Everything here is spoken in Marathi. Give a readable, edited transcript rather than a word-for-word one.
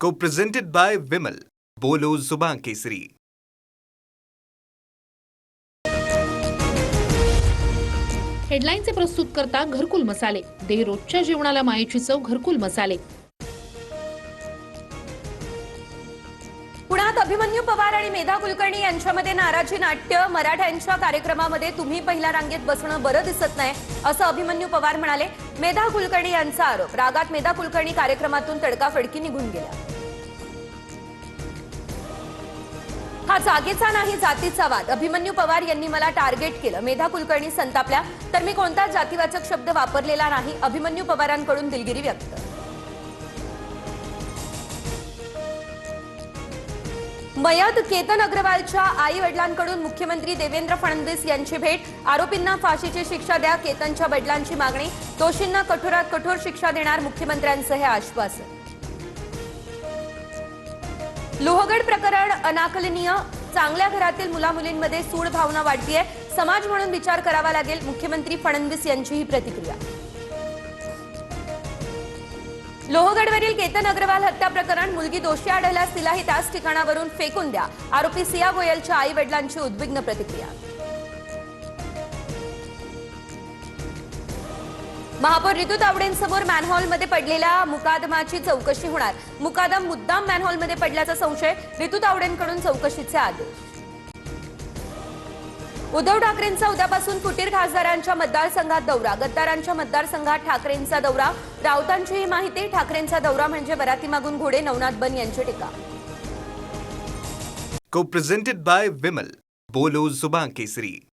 Co-presented by Vimal. बोलो जुबान केसरी. हेडलाईनचे प्रस्तुत करता घरकुल मसाले. दे रोजच्या जेवणाला मायेची चव घरकुल मसाले. पुण्यात अभिमन्यू पवार आणि मेधा कुलकर्णी यांच्यामध्ये नाराजी नाट्य. मराठ्यांच्या कार्यक्रमामध्ये तुम्ही पहिल्या रांगेत बसणं बरं दिसत नाही असं अभिमन्यू पवार म्हणाले. मेधा कुलकर्णी यांचा आरोप. रागात मेधा कुलकर्णी कार्यक्रमातून तडकाफडकी निघून गेल्या. हा जागेचा नाही जातीचा वाद. अभिमन्यू पवार यांनी मला टार्गेट केलं. मेधा कुलकर्णी संतापल्या. तर मी कोणताच जातीवाचक शब्द वापरलेला नाही. अभिमन्यू पवारांकडून दिलगिरी व्यक्त. मयत केतन अग्रवालच्या आई वडिलांकडून मुख्यमंत्री देवेंद्र फडणवीस यांची भेट. आरोपींना फाशीची शिक्षा द्या, केतनच्या वडिलांची मागणी. दोषींना कठोरात कठोर शिक्षा देणार मुख्यमंत्र्यांचं हे आश्वासन. लोहगड प्रकरण अनाकलनीय. चांगल्या घरातील मुलामुलींमध्ये सूड भावना वाढतीये. समाज म्हणून विचार करावा लागेल. मुख्यमंत्री फडणवीस यांची ही प्रतिक्रिया. लोहगडवरील केतन अग्रवाल हत्या प्रकरण. मुलगी दोषी आढळल्यास तिलाही त्याच ठिकाणावरून फेकून द्या. आरोपी सिया गोयलच्या आई वडिलांची उद्विग्न प्रतिक्रिया. महापौर रितू तावडेंसमोर मॅनहॉलमध्ये पडलेल्या मुकादमाची चौकशी होणार. मुकादम मुद्दाम मॅनहॉलमध्ये पडल्याचा संशय. रितू तावडेंकडून चौकशीचे आदेश. उद्धव ठाकरेंचा उद्यापासून फुटीर खासदारांच्या मतदारसंघात दौरा. गद्दारांच्या मतदारसंघात ठाकरेंचा दौरा. राऊतांची ही माहिती. ठाकरेंचा दौरा म्हणजे वराती मागून घोडे. नवनाथ बन यांची टीका. Co-presented by Vimal. बोलो जुबान केसरी.